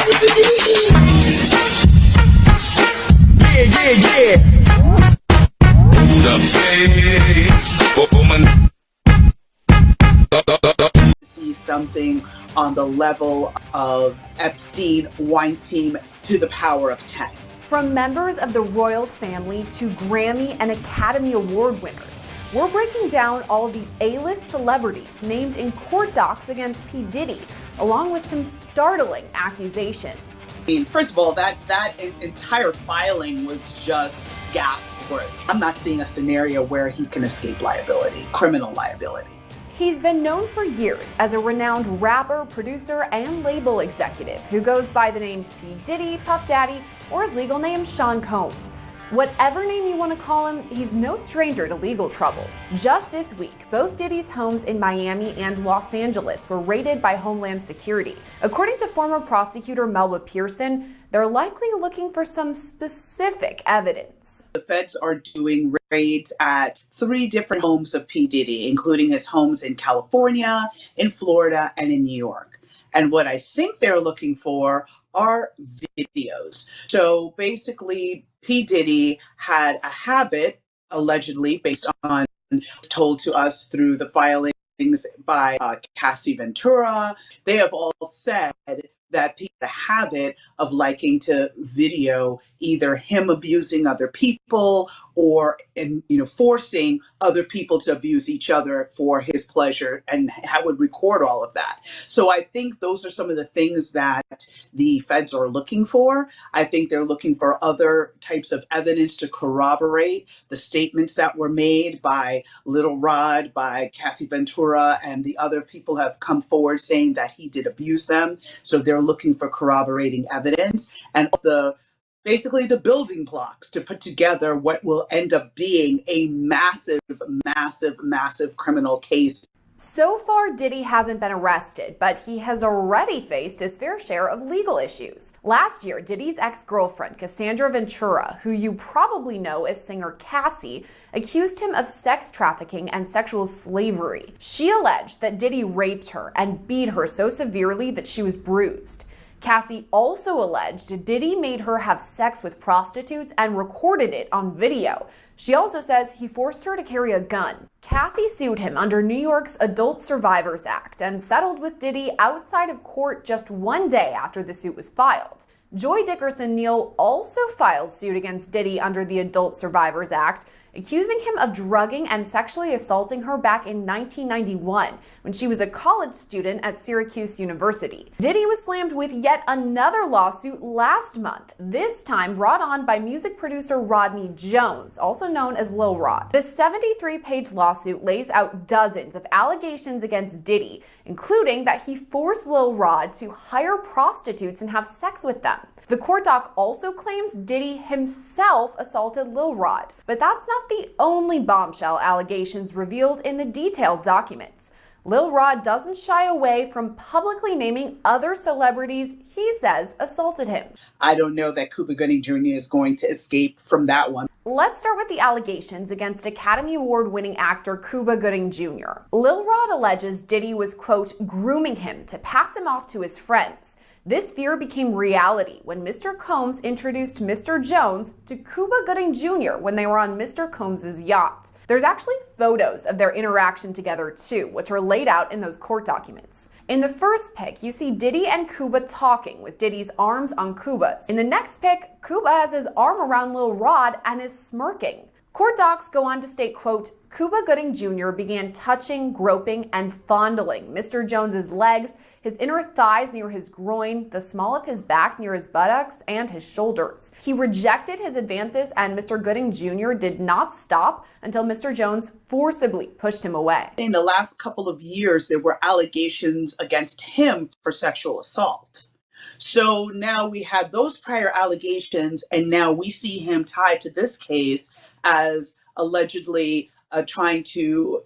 See something on the level of Epstein, Weinstein to the power of 10. From members of the royal family to Grammy and Academy Award winners, we're breaking down all the A-list celebrities named in court docs against P. Diddy, along with some startling accusations. I mean, first of all, that entire filing was just gasp-worthy. I'm not seeing a scenario where he can escape liability, criminal liability. He's been known for years as a renowned rapper, producer, and label executive who goes by the names P. Diddy, Puff Daddy, or his legal name, Sean Combs. Whatever name you want to call him, he's no stranger to legal troubles. Just this week, both Diddy's homes in Miami and Los Angeles were raided by Homeland Security. According to former prosecutor Melba Pearson, they're likely looking for some specific evidence. The feds are doing raids at 3 different homes of P. Diddy, including his homes in California, in Florida, and in New York. And what I think they're looking for are videos. So basically, P. Diddy had a habit, allegedly, based on told to us through the filings by Cassie Ventura. They have all said that he had a habit of liking to video either him abusing other people or forcing other people to abuse each other for his pleasure, and would record all of that. So I think those are some of the things that the feds are looking for. I think they're looking for other types of evidence to corroborate the statements that were made by Little Rod, by Cassie Ventura, and the other people have come forward saying that he did abuse them. So they're looking for corroborating evidence and basically the building blocks to put together what will end up being a massive, massive, massive criminal case. So far, Diddy hasn't been arrested, but he has already faced his fair share of legal issues. Last year, Diddy's ex-girlfriend, Cassandra Ventura, who you probably know as singer Cassie, accused him of sex trafficking and sexual slavery. She alleged that Diddy raped her and beat her so severely that she was bruised. Cassie also alleged Diddy made her have sex with prostitutes and recorded it on video. She also says he forced her to carry a gun. Cassie sued him under New York's Adult Survivors Act and settled with Diddy outside of court just one day after the suit was filed. Joy Dickerson-Neal also filed suit against Diddy under the Adult Survivors Act, accusing him of drugging and sexually assaulting her back in 1991 when she was a college student at Syracuse University. Diddy was slammed with yet another lawsuit last month, this time brought on by music producer Rodney Jones, also known as Lil Rod. The 73-page lawsuit lays out dozens of allegations against Diddy, including that he forced Lil Rod to hire prostitutes and have sex with them. The court doc also claims Diddy himself assaulted Lil Rod, but that's not the only bombshell allegations revealed in the detailed documents. Lil Rod doesn't shy away from publicly naming other celebrities he says assaulted him. I don't know that Cuba Gooding Jr. is going to escape from that one. Let's start with the allegations against Academy Award-winning actor Cuba Gooding Jr. Lil Rod alleges Diddy was, quote, grooming him to pass him off to his friends. This fear became reality when Mr. Combs introduced Mr. Jones to Cuba Gooding Jr. when they were on Mr. Combs' yacht. There's actually photos of their interaction together too, which are laid out in those court documents. In the first pic, you see Diddy and Cuba talking with Diddy's arms on Cuba's. In the next pic, Cuba has his arm around Lil Rod and is smirking. Court docs go on to state, quote, Cuba Gooding Jr. began touching, groping, and fondling Mr. Jones's legs, his inner thighs near his groin, the small of his back near his buttocks, and his shoulders. He rejected his advances, and Mr. Gooding Jr. did not stop until Mr. Jones forcibly pushed him away. In the last couple of years, there were allegations against him for sexual assault. So now we had those prior allegations, and now we see him tied to this case as allegedly trying to,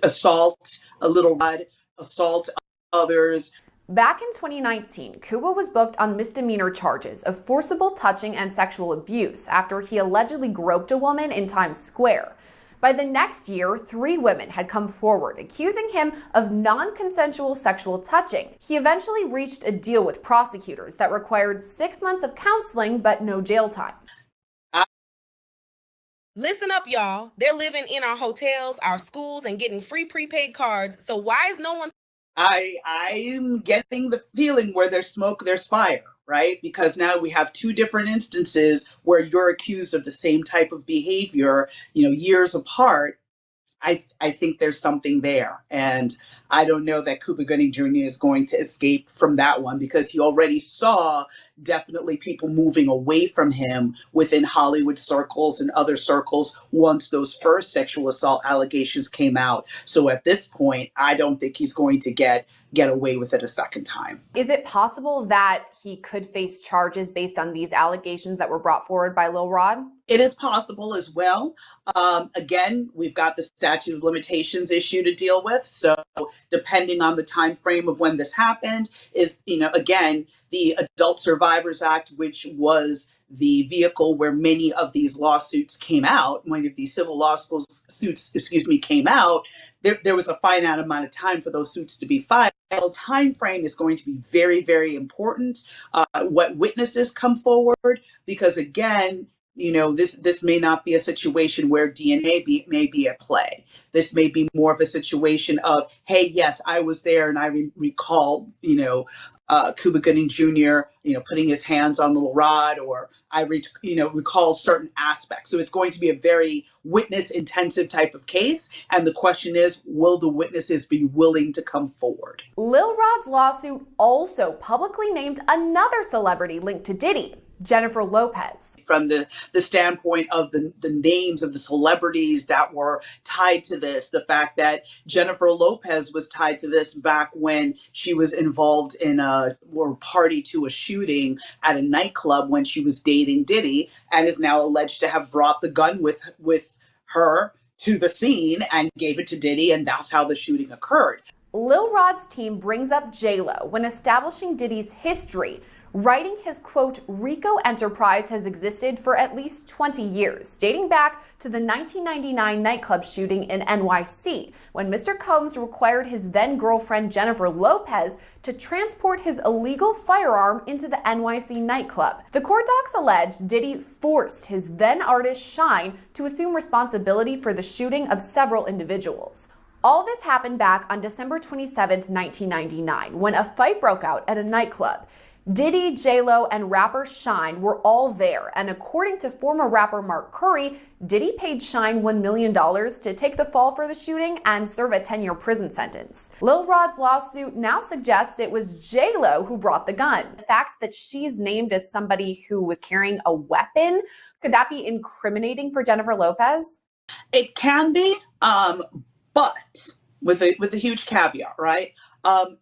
assault a Little Rod, assault others. Back in 2019, Cuba was booked on misdemeanor charges of forcible touching and sexual abuse after he allegedly groped a woman in Times Square. By the next year, 3 women had come forward accusing him of non-consensual sexual touching. He eventually reached a deal with prosecutors that required 6 months of counseling but no jail time. Listen up, y'all. They're living in our hotels, our schools, and getting free prepaid cards. So why is no one... I'm getting the feeling where there's smoke, there's fire, right? Because now we have 2 different instances where you're accused of the same type of behavior, years apart. I think there's something there. And I don't know that Cuba Gooding Jr. is going to escape from that one, because he already saw definitely people moving away from him within Hollywood circles and other circles once those first sexual assault allegations came out. So at this point, I don't think he's going to get away with it a second time. Is it possible that he could face charges based on these allegations that were brought forward by Lil Rod? It is possible as well. Again, we've got the statute of limitations issue to deal with. So depending on the time frame of when this happened is, again, the Adult Survivors Act, which was the vehicle where many of these lawsuits came out, many of these civil suits came out, there was a finite amount of time for those suits to be filed. Time frame is going to be very, very important. What witnesses come forward, because again, this may not be a situation where DNA may be at play. This may be more of a situation of, hey, yes, I was there and I recall, Cuba Gooding Jr., putting his hands on Little Rod, or I recall certain aspects. So it's going to be a very witness intensive type of case. And the question is, will the witnesses be willing to come forward? Lil Rod's lawsuit also publicly named another celebrity linked to Diddy, Jennifer Lopez. From the standpoint of the names of the celebrities that were tied to this, the fact that Jennifer Lopez was tied to this back when she was involved in or party to a shooting at a nightclub when she was dating Diddy, and is now alleged to have brought the gun with her to the scene and gave it to Diddy, and that's how the shooting occurred. Lil Rod's team brings up J-Lo when establishing Diddy's history, writing his, quote, Rico enterprise has existed for at least 20 years, dating back to the 1999 nightclub shooting in NYC, when Mr. Combs required his then-girlfriend Jennifer Lopez to transport his illegal firearm into the NYC nightclub. The court docs allege Diddy forced his then-artist Shine to assume responsibility for the shooting of several individuals. All this happened back on December 27, 1999, when a fight broke out at a nightclub. Diddy, J-Lo, and rapper Shine were all there, and according to former rapper Mark Curry, Diddy paid Shine $1 million to take the fall for the shooting and serve a 10-year prison sentence. Lil Rod's lawsuit now suggests it was J-Lo who brought the gun. The fact that she's named as somebody who was carrying a weapon, could that be incriminating for Jennifer Lopez? It can be, but with a huge caveat, right?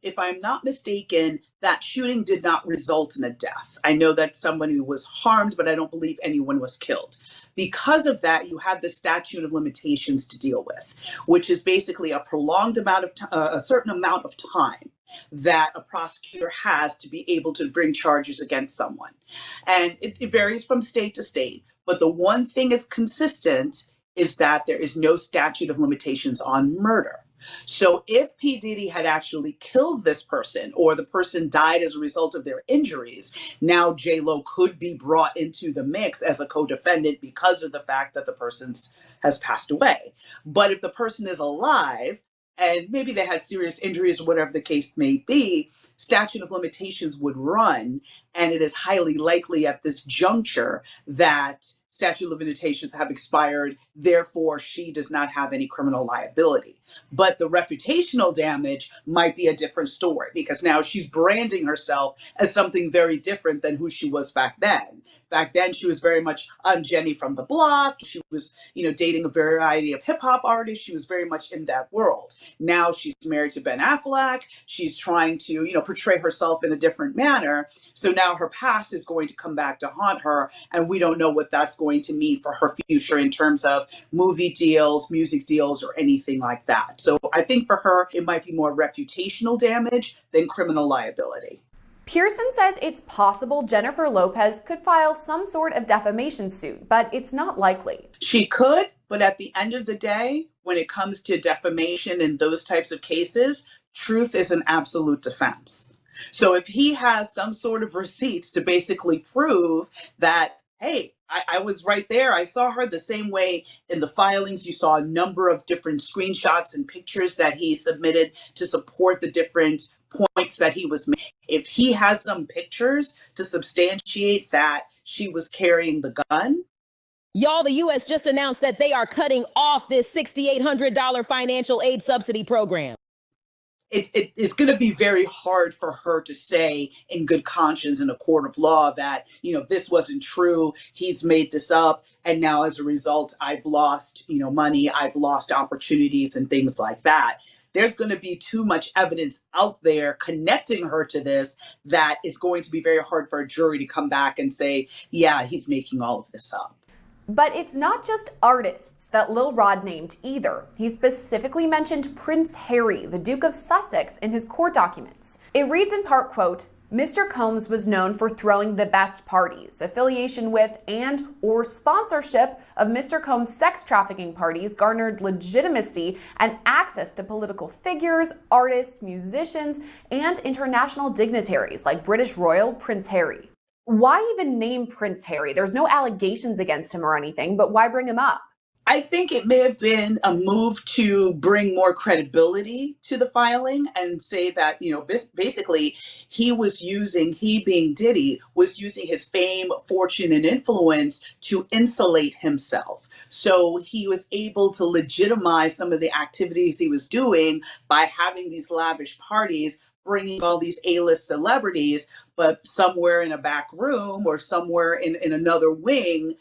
If I'm not mistaken, that shooting did not result in a death. I know that somebody was harmed, but I don't believe anyone was killed. Because of that, you have the statute of limitations to deal with, which is basically a prolonged amount of a certain amount of time that a prosecutor has to be able to bring charges against someone. And it varies from state to state. But the one thing is consistent is that there is no statute of limitations on murder. So if P. Diddy had actually killed this person, or the person died as a result of their injuries, now J-Lo could be brought into the mix as a co-defendant because of the fact that the person has passed away. But if the person is alive, and maybe they had serious injuries or whatever the case may be, statute of limitations would run. And it is highly likely at this juncture that statute of limitations have expired, therefore she does not have any criminal liability. But the reputational damage might be a different story, because now she's branding herself as something very different than who she was back then. Back then, she was very much Jenny from the block. She was, dating a variety of hip hop artists. She was very much in that world. Now she's married to Ben Affleck. She's trying to, portray herself in a different manner. So now her past is going to come back to haunt her, and we don't know what that's going to mean for her future in terms of movie deals, music deals, or anything like that. So I think for her, it might be more reputational damage than criminal liability. Pearson says it's possible Jennifer Lopez could file some sort of defamation suit, but it's not likely. She could, But at the end of the day, when it comes to defamation and those types of cases, truth is an absolute defense. So if he has some sort of receipts to basically prove that, hey, I was right there, I saw her the same way in the filings, you saw a number of different screenshots and pictures that he submitted to support the different points that he was making. If he has some pictures to substantiate that she was carrying the gun. Y'all, the U.S. just announced that they are cutting off this $6,800 financial aid subsidy program. It's going to be very hard for her to say in good conscience in a court of law that, this wasn't true. He's made this up. And now as a result, I've lost, money. I've lost opportunities and things like that. There's going to be too much evidence out there connecting her to this that is going to be very hard for a jury to come back and say, yeah, he's making all of this up. But it's not just artists that Lil Rod named either. He specifically mentioned Prince Harry, the Duke of Sussex, in his court documents. It reads in part, quote, Mr. Combs was known for throwing the best parties. Affiliation with and or sponsorship of Mr. Combs' sex trafficking parties garnered legitimacy and access to political figures, artists, musicians, and international dignitaries like British Royal Prince Harry. Why even name Prince Harry? There's no allegations against him or anything, but why bring him up? I think it may have been a move to bring more credibility to the filing and say that, basically he being Diddy, was using his fame, fortune, and influence to insulate himself. So he was able to legitimize some of the activities he was doing by having these lavish parties, bringing all these A-list celebrities, but somewhere in a back room or somewhere in another wing,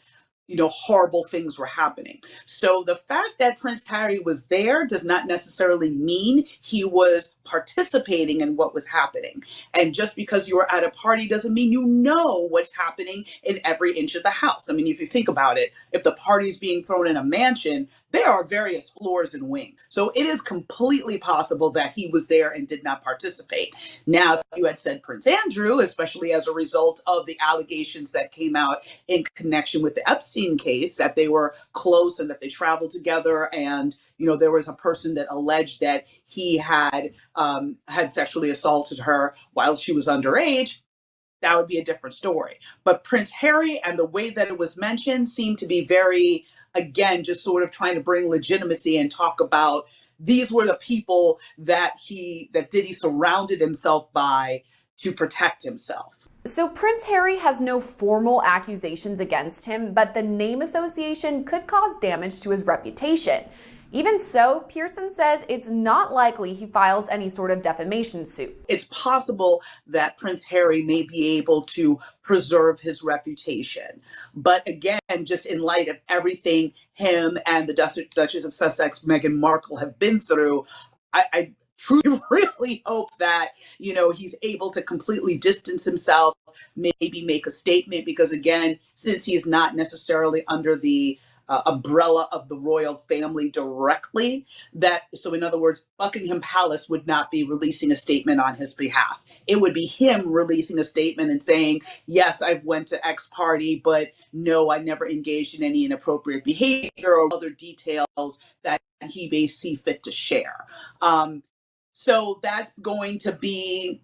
horrible things were happening. So the fact that Prince Harry was there does not necessarily mean he was participating in what was happening. And just because you were at a party doesn't mean you know what's happening in every inch of the house. I mean, if you think about it, if the party's being thrown in a mansion, there are various floors and wings. So it is completely possible that he was there and did not participate. Now, if you had said Prince Andrew, especially as a result of the allegations that came out in connection with the Epstein case, that they were close and that they traveled together, and there was a person that alleged that he had sexually assaulted her while she was underage, that would be a different story. But Prince Harry and the way that it was mentioned seemed to be very, again, just sort of trying to bring legitimacy and talk about these were the people that Diddy surrounded himself by to protect himself. So Prince Harry has no formal accusations against him, but the name association could cause damage to his reputation. Even so, Pearson says it's not likely he files any sort of defamation suit. It's possible that Prince Harry may be able to preserve his reputation. But again, just in light of everything him and the Duchess of Sussex, Meghan Markle, have been through, I truly really hope that, he's able to completely distance himself, maybe make a statement, because again, since he's not necessarily under the umbrella of the royal family directly, so in other words, Buckingham Palace would not be releasing a statement on his behalf. It would be him releasing a statement and saying, yes, I went to X party, but no, I never engaged in any inappropriate behavior or other details that he may see fit to share. So that's going to be,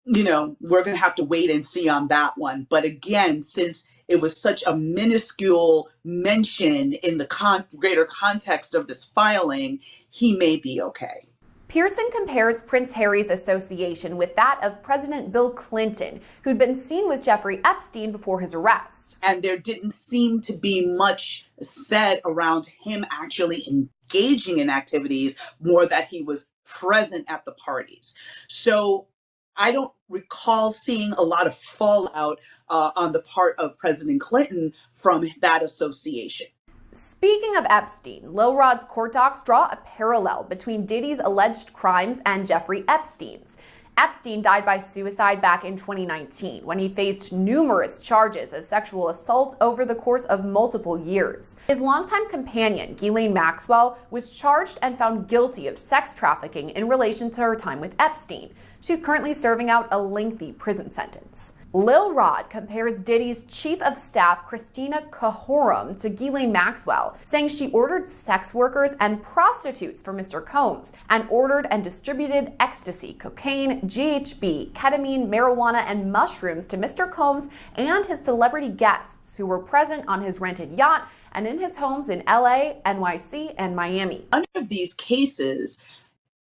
we're going to have to wait and see on that one. But again, since it was such a minuscule mention in the greater context of this filing, he may be okay. Pearson compares Prince Harry's association with that of President Bill Clinton, who'd been seen with Jeffrey Epstein before his arrest. And there didn't seem to be much said around him actually engaging in activities, more that he was present at the parties. So I don't recall seeing a lot of fallout on the part of President Clinton from that association. Speaking of Epstein, Lil Rod's court docs draw a parallel between Diddy's alleged crimes and Jeffrey Epstein's. Epstein died by suicide back in 2019 when he faced numerous charges of sexual assault over the course of multiple years. His longtime companion, Ghislaine Maxwell, was charged and found guilty of sex trafficking in relation to her time with Epstein. She's currently serving out a lengthy prison sentence. Lil Rod compares Diddy's chief of staff, Christina Cahorum, to Ghislaine Maxwell, saying she ordered sex workers and prostitutes for Mr. Combs and ordered and distributed ecstasy, cocaine, GHB, ketamine, marijuana, and mushrooms to Mr. Combs and his celebrity guests who were present on his rented yacht and in his homes in LA, NYC, and Miami. Under these cases,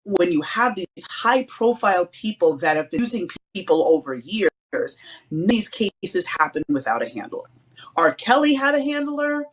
when you have these high-profile people that have been using people over years, these cases happen without a handler. R. Kelly had a handler,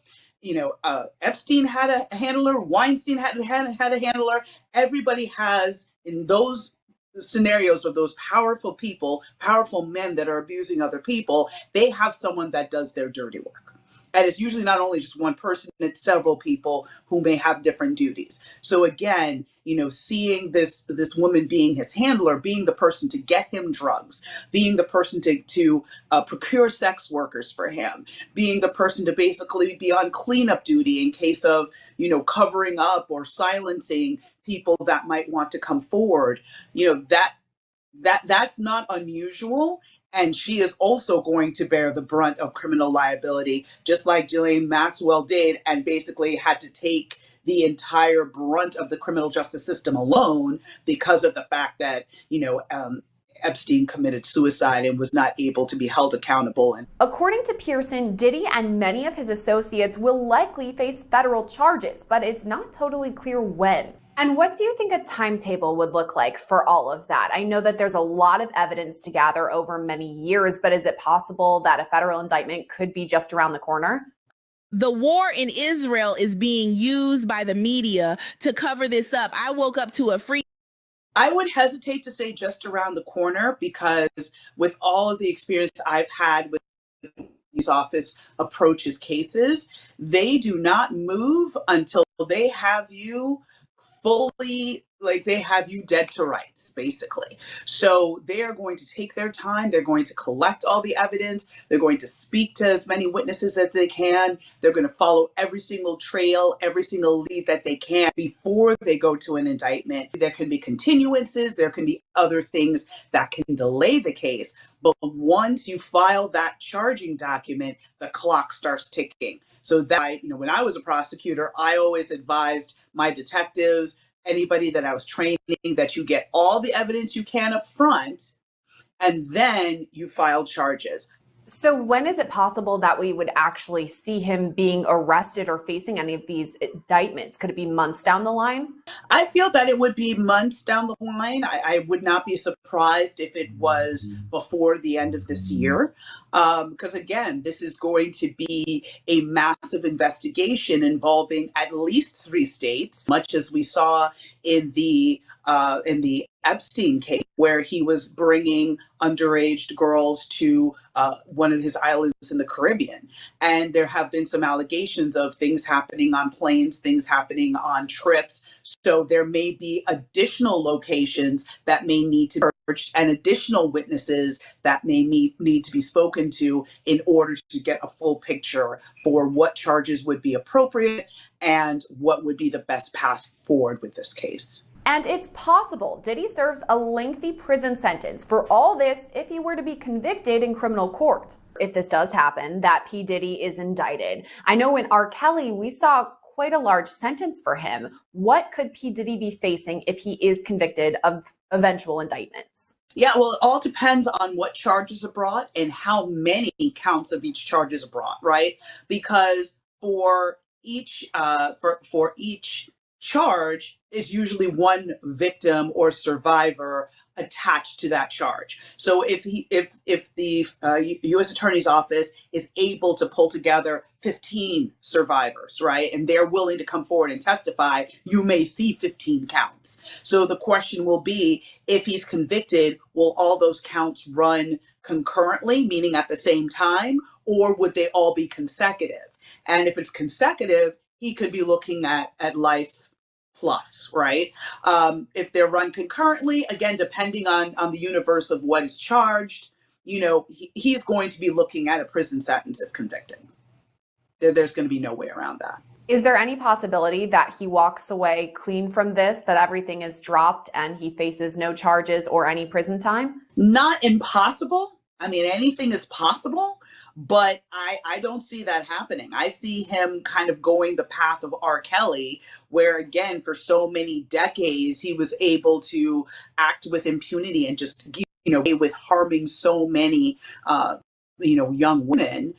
Epstein had a handler, Weinstein had a handler. Everybody has, in those scenarios of those powerful people, powerful men that are abusing other people, they have someone that does their dirty work. And it's usually not only just one person, it's several people who may have different duties. So again, seeing this woman being his handler, being the person to get him drugs, being the person to procure sex workers for him, being the person to basically be on cleanup duty in case of, covering up or silencing people that might want to come forward, that's not unusual. And she is also going to bear the brunt of criminal liability, just like Ghislaine Maxwell did, and basically had to take the entire brunt of the criminal justice system alone because of the fact that, Epstein committed suicide and was not able to be held accountable. According to Pearson, Diddy and many of his associates will likely face federal charges, but it's not totally clear when. And what do you think a timetable would look like for all of that? I know that there's a lot of evidence to gather over many years, but is it possible that a federal indictment could be just around the corner? The war in Israel is being used by the media to cover this up. I woke up to a free. I would hesitate to say just around the corner, because with all of the experience I've had with these office approaches cases, they do not move until they have you fully, they have you dead to rights, basically. So they are going to take their time. They're going to collect all the evidence. They're going to speak to as many witnesses as they can. They're going to follow every single trail, every single lead that they can before they go to an indictment. There can be continuances. There can be other things that can delay the case. But once you file that charging document, the clock starts ticking. So that, when I was a prosecutor, I always advised my detectives, anybody that I was training, that you get all the evidence you can up front, and then you file charges. So when is it possible that we would actually see him being arrested or facing any of these indictments? Could it be months down the line? I feel that it would be months down the line. I would not be surprised if it was before the end of this year. Because again, this is going to be a massive investigation involving at least 3 states, much as we saw in the Epstein case, where he was bringing underage girls to one of his islands in the Caribbean. And there have been some allegations of things happening on planes, things happening on trips. So there may be additional locations that may need to be searched and additional witnesses that may need to be spoken to in order to get a full picture for what charges would be appropriate and what would be the best path forward with this case. And it's possible Diddy serves a lengthy prison sentence for all this if he were to be convicted in criminal court. If this does happen, that P. Diddy is indicted. I know in R. Kelly, we saw quite a large sentence for him. What could P. Diddy be facing if he is convicted of eventual indictments? Yeah, well, it all depends on what charges are brought and how many counts of each charge is brought, right? Because for each charge is usually one victim or survivor attached to that charge. So if the U.S. Attorney's Office is able to pull together 15 survivors, right, and they're willing to come forward and testify, you may see 15 counts. So the question will be, if he's convicted, will all those counts run concurrently, meaning at the same time, or would they all be consecutive? And if it's consecutive, he could be looking at life plus, right? If they're run concurrently, again, depending on the universe of what is charged, he's going to be looking at a prison sentence if convicted. There's going to be no way around that. Is there any possibility that he walks away clean from this, that everything is dropped and he faces no charges or any prison time? Not impossible. I mean, anything is possible, but I don't see that happening. I see him kind of going the path of R. Kelly, where again, for so many decades, he was able to act with impunity and just, with harming so many, young women.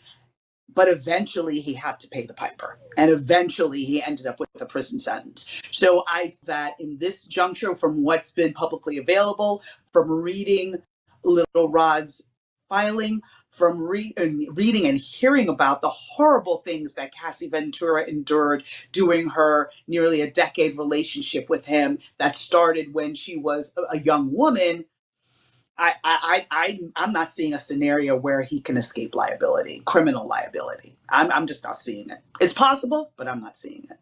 But eventually he had to pay the piper. And eventually he ended up with a prison sentence. So that in this juncture, from what's been publicly available, from reading Little Rod's filing, from reading and hearing about the horrible things that Cassie Ventura endured during her nearly a decade relationship with him that started when she was a young woman, I'm not seeing a scenario where he can escape liability, criminal liability. I'm just not seeing it. It's possible, but I'm not seeing it.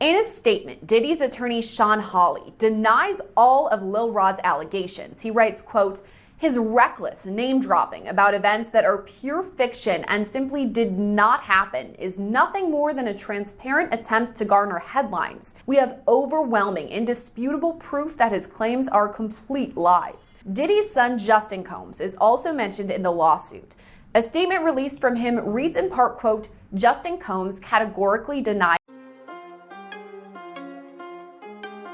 In a statement, Diddy's attorney Sean Hawley denies all of Lil Rod's allegations. He writes, quote, "His reckless name dropping about events that are pure fiction and simply did not happen is nothing more than a transparent attempt to garner headlines. We have overwhelming, indisputable proof that his claims are complete lies." Diddy's son Justin Combs is also mentioned in the lawsuit. A statement released from him reads in part, quote, "Justin Combs categorically denies